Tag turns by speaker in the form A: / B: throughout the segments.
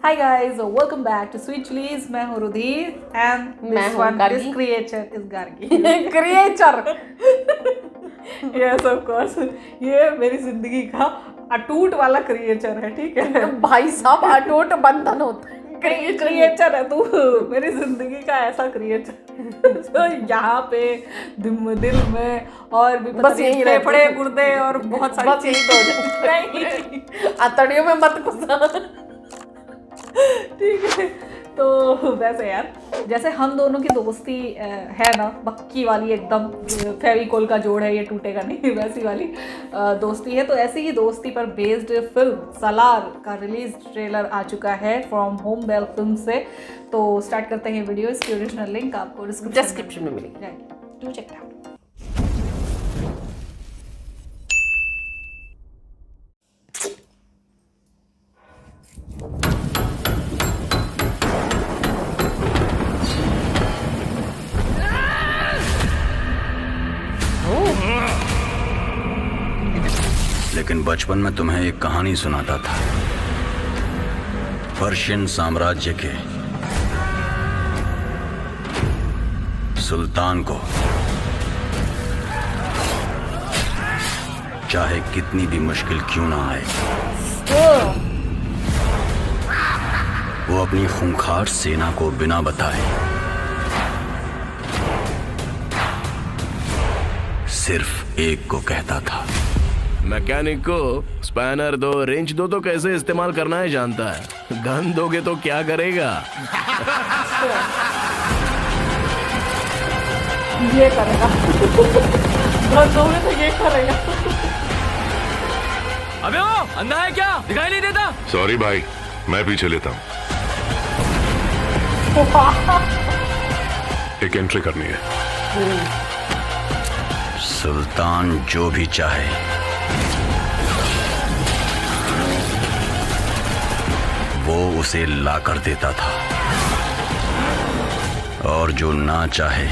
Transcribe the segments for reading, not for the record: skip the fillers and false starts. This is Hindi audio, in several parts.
A: Hi guys, welcome back to Sweet Chilies. मैं हूँ रुधिर and this creature is Gargi.
B: Creature
A: Yes, of course. ये मेरी जिंदगी का अटूट वाला क्रिएचर है, ठीक है
B: भाई साहब, अटूट बंधन होता है।
A: क्रिएचर है तू, मेरी जिंदगी का ऐसा क्रिएचर जो यहाँ पे दिल में और भी
B: बस यही
A: फेफड़े गुर्दे और बहुत सारी
B: बस यही तो
A: नहीं
B: अतड़ियों में मत घुसा।
A: ठीक है। तो वैसे यार, जैसे हम दोनों की दोस्ती है ना, पक्की वाली एकदम फेविकोल का जोड़ है, ये टूटेगा नहीं, वैसी वाली दोस्ती है। तो ऐसी ही दोस्ती पर बेस्ड फिल्म सालार का रिलीज ट्रेलर आ चुका है फ्रॉम होम बेल फिल्म से। तो स्टार्ट करते हैं वीडियो। इसकी ओरिजिनल लिंक आपको
B: डिस्क्रिप्शन में मिलेगी,
A: डू चेक इट आउट।
C: लेकिन बचपन में तुम्हें एक कहानी सुनाता था। पर्शियन साम्राज्य के सुल्तान को चाहे कितनी भी मुश्किल क्यों ना आए, वो अपनी खूंखार सेना को बिना बताए सिर्फ एक को कहता था।
D: मैकेनिक को स्पैनर दो, रेंच दो तो कैसे इस्तेमाल करना है जानता है, गन दोगे तो क्या करेगा।
A: ये करेगा गन दोगे तो ये करेगा।
D: अबे वो अंधा है क्या, दिखाई नहीं देता?
E: सॉरी भाई, मैं पीछे लेता हूँ। एक एंट्री करनी है।
C: सुल्तान जो भी चाहे वो उसे ला कर देता था, और जो ना चाहे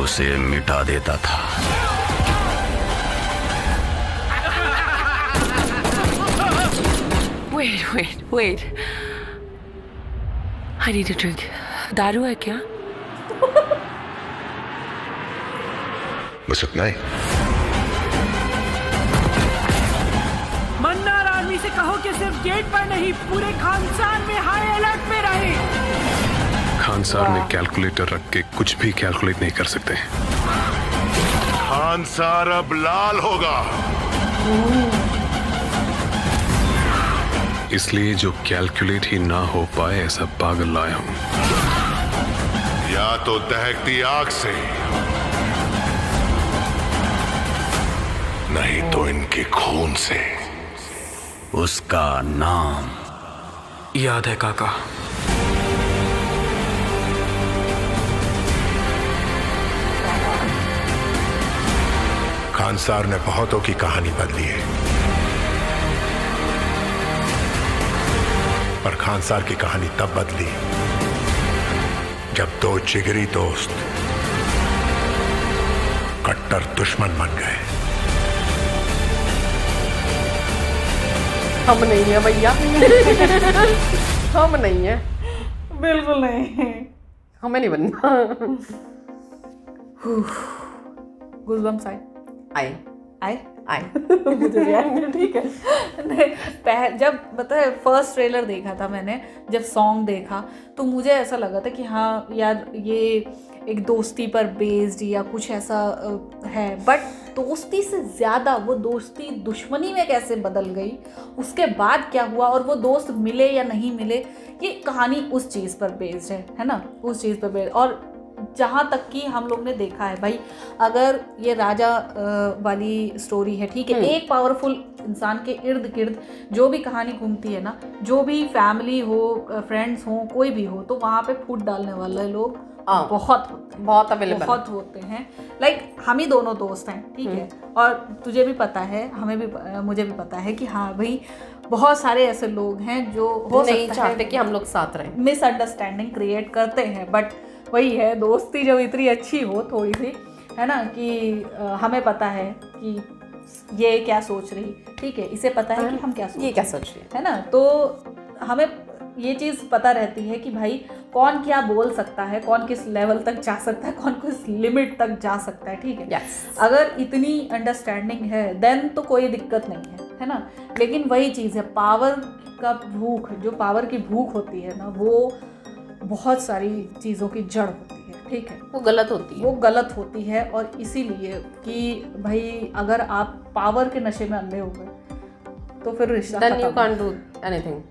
C: उसे मिटा देता था।
F: Wait. I need a drink. दारू है क्या?
E: बस इतना ही।
G: मन्नार आर्मी से कहो कि सिर्फ गेट पर नहीं, पूरे खानसार में हाई अलर्ट में रहे।
E: खानसार में कैलकुलेटर रख के कुछ भी कैलकुलेट नहीं कर सकते। खानसार अब लाल होगा, इसलिए जो कैलकुलेट ही ना हो पाए ऐसा पागल लाया हूं। या तो दहकती आग से, नहीं तो इनके खून से।
C: उसका नाम
H: याद है काका।
E: खानसार ने बहुतों की कहानी बदली है, पर खानसार की कहानी तब बदली जब दो जिगरी दोस्त कट्टर दुश्मन बन गए।
B: हम नहीं है भैया। हम नहीं है,
A: बिल्कुल नहीं,
B: हमें नहीं बनना।
A: गूज़बम्स आए मुझे भी आएंगे, ठीक है। जब पता है फर्स्ट ट्रेलर देखा था मैंने, जब सॉन्ग देखा तो मुझे ऐसा लगा था कि हाँ यार ये एक दोस्ती पर बेस्ड या कुछ ऐसा है, बट दोस्ती से ज़्यादा वो दोस्ती दुश्मनी में कैसे बदल गई, उसके बाद क्या हुआ और वो दोस्त मिले या नहीं मिले, ये कहानी उस चीज़ पर बेस्ड है ना, उस चीज़ पर बेस्ड। और जहाँ तक कि हम लोग ने देखा है भाई, अगर ये राजा वाली स्टोरी है, ठीक है, एक पावरफुल इंसान के इर्द गिर्द जो भी कहानी घूमती है ना, जो भी फैमिली हो, फ्रेंड्स हो, कोई भी हो, तो वहाँ पे फूट डालने वाले लोग बहुत अवेलेबल बहुत होते हैं। लाइक हम ही दोनों दोस्त हैं, ठीक है, और तुझे भी पता है, हमें भी, मुझे भी पता है कि हाँ भाई बहुत सारे ऐसे लोग हैं जो हो
B: नहीं चाहते कि हम लोग साथ रहें,
A: मिसअंडरस्टैंडिंग क्रिएट करते हैं। बट वही है, दोस्ती जब इतनी अच्छी हो थोड़ी सी, है ना, कि हमें पता है कि ये क्या सोच रही, ठीक है, इसे पता है कि हम क्या सोच
B: ये क्या सोच रही
A: है ना, तो हमें ये चीज़ पता रहती है कि भाई कौन क्या बोल सकता है, कौन किस लेवल तक जा सकता है, कौन किस लिमिट तक जा सकता है, ठीक है।
B: Yes.
A: अगर इतनी अंडरस्टैंडिंग है देन तो कोई दिक्कत नहीं है ना। लेकिन वही चीज़ है, पावर का भूख, जो पावर की भूख होती है ना, वो बहुत सारी चीज़ों की जड़ होती है, ठीक है।
B: वो गलत होती है।
A: वो गलत होती है, और इसीलिए कि भाई अगर आप पावर के नशे में अंधे हो गए तो फिर रिश्ता
B: Then you
A: खत्म
B: can't do anything.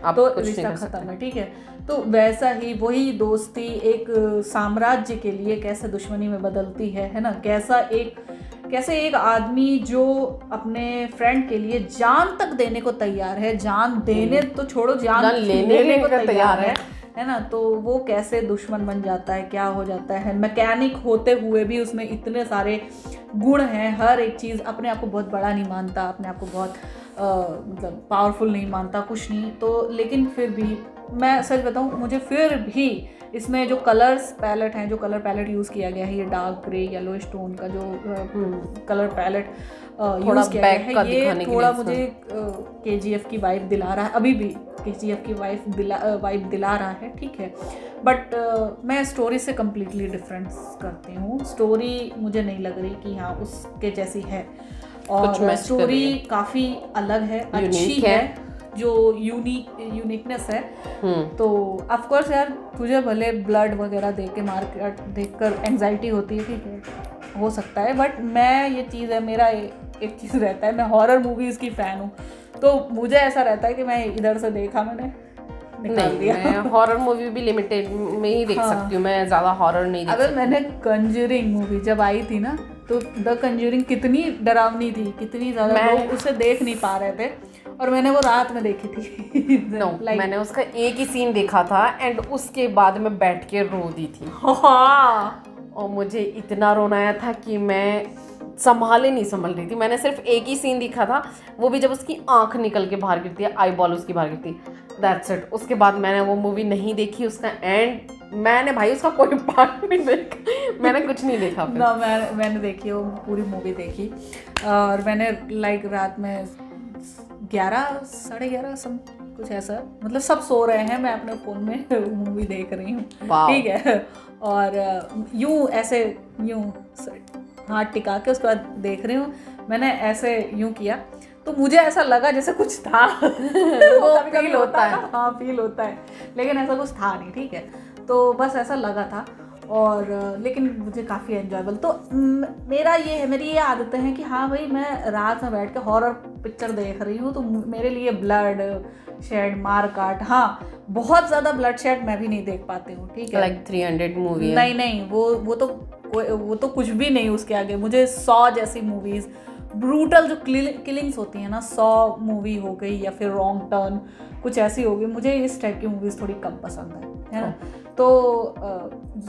B: आप
A: तो
B: कुछ नहीं
A: रिश्ता
B: कर
A: खत्म
B: सकते।
A: है, ठीक है। तो वैसा ही वही दोस्ती एक साम्राज्य के लिए कैसे दुश्मनी में बदलती है ना। कैसे एक आदमी जो अपने फ्रेंड के लिए जान तक देने को तैयार है, जान देने तो छोड़ो, जान लेने को तैयार है ना, तो वो कैसे दुश्मन बन जाता है, क्या हो जाता है। मैकेनिक होते हुए भी उसमें इतने सारे गुण हैं, हर एक चीज़, अपने आप को बहुत बड़ा नहीं मानता, अपने आप को बहुत मतलब पावरफुल नहीं मानता, कुछ नहीं तो। लेकिन फिर भी मैं सच बताऊँ, मुझे फिर भी इसमें जो कलर्स पैलेट हैं, जो कलर पैलेट यूज़ किया गया है, ये डार्क ग्रे येलो स्टोन का जो कलर पैलेट यूज़ किया गया है, ये थोड़ा मुझे KGF की वाइब दिला रहा है, अभी भी KGF की वाइब दिला रहा है, ठीक है। बट मैं स्टोरी से कम्प्लीटली डिफरेंस करती हूँ। स्टोरी मुझे नहीं लग रही कि हाँ उसके जैसी है, और स्टोरी काफ़ी अलग है, अच्छी है, जो यूनिकनेस है। तो ऑफ कोर्स यार, तुझे भले ब्लड वगैरह देख के मार्केट देखकर एंजाइटी होती है, ठीक है, हो सकता है, बट मैं ये चीज़ है, मेरा एक चीज़ रहता है, मैं हॉरर मूवीज़ की फ़ैन हूँ, तो मुझे ऐसा रहता है कि मैं इधर से देखा, मैंने निकाल दिया।
B: मैं हॉरर मूवी भी लिमिटेड में ही देख सकती हूँ, मैं ज़्यादा हॉरर नहीं देख
A: अगर मैंने कंजरिंग मूवी जब आई थी ना, तो द कंजरिंग कितनी डरावनी थी, कितनी ज़्यादा लोग उसे देख नहीं पा रहे थे, और मैंने वो रात में देखी थी।
B: मैंने उसका एक ही सीन देखा था एंड उसके बाद मैं बैठ के रो दी थी। और मुझे इतना रोना आया था कि मैं नहीं संभल रही थी। मैंने सिर्फ एक ही सीन देखा था, वो भी जब उसकी आंख निकल के बाहर गिरती है, आई बॉल उसकी बाहर गिरती है, दैट्स इट। उसके बाद मैंने वो मूवी नहीं देखी, उसका एंड मैंने भाई उसका कोई पार्ट नहीं देखा, मैंने कुछ नहीं देखा फिर।
A: ना मैंने देखी, वो पूरी मूवी देखी, और मैंने लाइक रात में 11 साढ़े 11 सब कुछ ऐसा, मतलब सब सो रहे हैं, मैं अपने फ़ोन में मूवी देख रही हूँ, ठीक है। और यूँ हाथ टिका के उसके बाद देख रही हूँ, मैंने ऐसे यूँ किया, तो मुझे ऐसा लगा जैसे कुछ था। वो फील होता है, हाँ फील होता है, लेकिन ऐसा कुछ था नहीं, ठीक है। तो बस ऐसा लगा था, और लेकिन मुझे काफ़ी एंजॉयबल। तो मेरी ये आदतें हैं कि हाँ भाई, मैं रात में बैठ के हॉरर पिक्चर देख रही हूँ, तो मेरे लिए ब्लड शेड, मार काट, हाँ बहुत ज़्यादा ब्लड शेड मैं भी नहीं देख पाती हूँ, ठीक है।
B: लाइक 300 मूवी
A: नहीं, वो तो कुछ भी नहीं उसके आगे। मुझे 100 जैसी मूवीज़, ब्रूटल जो किलिंग्स होती हैं ना, 100 मूवी हो गई, या फिर रॉन्ग टर्न कुछ ऐसी होगी, मुझे इस टाइप की मूवीज़ थोड़ी कम पसंद है ना। तो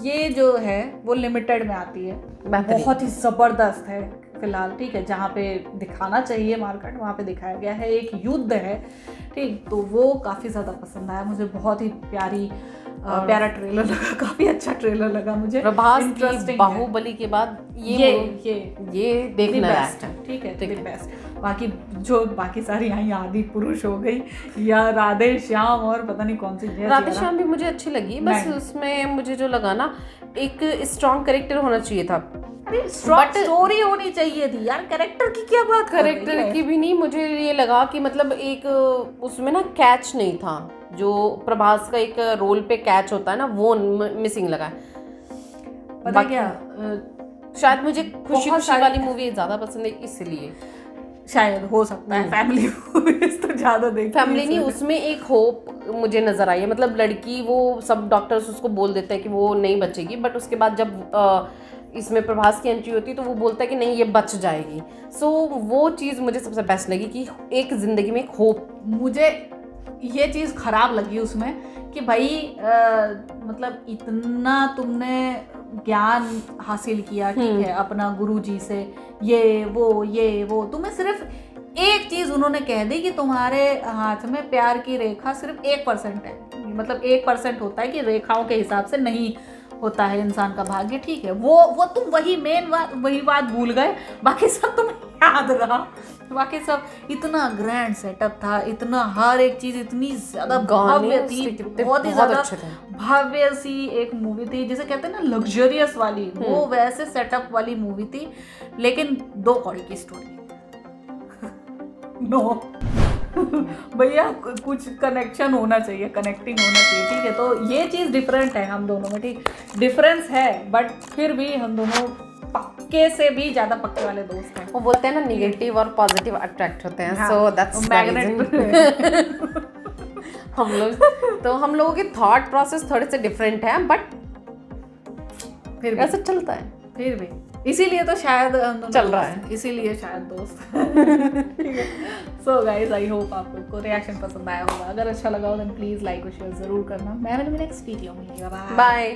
A: ये जो है वो लिमिटेड में आती है, बहुत ही ज़बरदस्त है फिलहाल, ठीक है। जहाँ पे दिखाना चाहिए मार्केट, वहाँ पे दिखाया गया है, एक युद्ध है, ठीक। तो वो काफ़ी ज़्यादा पसंद आया मुझे, बहुत ही प्यारा ट्रेलर लगा, काफ़ी अच्छा ट्रेलर लगा मुझे।
B: प्रभास की बाहुबली के बाद ये देखना है,
A: ठीक है, बेस्ट। बाकी सारी यहाँ आदि पुरुष हो गई, या राधे श्याम, और पता नहीं कौन सी
B: राधे श्याम भी मुझे अच्छी लगी, बस उसमें मुझे जो लगा ना, एक स्ट्रॉन्ग कैरेक्टर होना चाहिए था।
A: अरे स्टोरी होनी चाहिए थी यार, कैरेक्टर की क्या बात,
B: कैरेक्टर की भी नहीं। मुझे ये लगा कि मतलब एक उसमें ना कैच नहीं था, जो प्रभास का एक रोल पे कैच होता है ना, वो मिसिंग लगा है।
A: पता क्या,
B: शायद मुझे खुशी वाली मूवी ज़्यादा पसंद है, इसलिए
A: शायद हो सकता है। फैमिली मूवीज तो ज़्यादा देखती,
B: फैमिली नहीं, उसमें एक होप मुझे नज़र आई है। मतलब लड़की, वो सब डॉक्टर्स उसको बोल देते हैं कि वो नहीं बचेगी, बट उसके बाद जब इसमें प्रभास की एंट्री होती है तो वो बोलता है कि नहीं, ये बच जाएगी। सो वो चीज़ मुझे सबसे बेस्ट लगी कि एक ज़िंदगी में एक होप।
A: मुझे ये चीज़ ख़राब लगी उसमें कि भाई मतलब इतना तुमने ज्ञान हासिल किया, ठीक है, अपना गुरुजी से, ये वो तुम्हें सिर्फ एक चीज़ उन्होंने कह दी कि तुम्हारे हाथ में प्यार की रेखा सिर्फ 1% है। मतलब 1% होता है कि रेखाओं के हिसाब से नहीं होता है इंसान का भाग्य, ठीक है, वो तुम वही वही बात भूल गए, बाकी सब तुम्हें याद रहा। बाकी सब इतना ग्रैंड सेटअप था, इतना हर एक चीज इतनी ज्यादा भव्य थी, बहुत ही ज्यादा भव्य सी एक मूवी थी, जिसे कहते हैं ना लग्जरियस वाली, वो वैसे सेटअप वाली मूवी थी, लेकिन 2 कौड़ी की स्टोरी। नो भैया कुछ कनेक्शन होना चाहिए, कनेक्टिंग होना चाहिए, ठीक है। तो ये चीज़ डिफरेंट है हम दोनों में, ठीक, डिफरेंस है, बट फिर भी हम दोनों पक्के से भी ज़्यादा पक्के वाले दोस्त हैं।
B: वो बोलते हैं ना नेगेटिव और पॉजिटिव अट्रैक्ट होते हैं, सो दैट्स
A: मैग्नेट।
B: हम लोगों की थॉट प्रोसेस थोड़े से डिफरेंट है, बट
A: फिर
B: ऐसा चलता है,
A: फिर भी इसीलिए तो शायद हम दोनों
B: चल रहा
A: दोस्त हैं, इसीलिए शायद दोस्त। ठीक है। सो गाइज, आई होप आप लोग को रिएक्शन पसंद आया होगा। अगर अच्छा लगा हो देन प्लीज लाइक और शेयर जरूर करना। मैं मिलूंगी नेक्स्ट वीडियो में। बाय।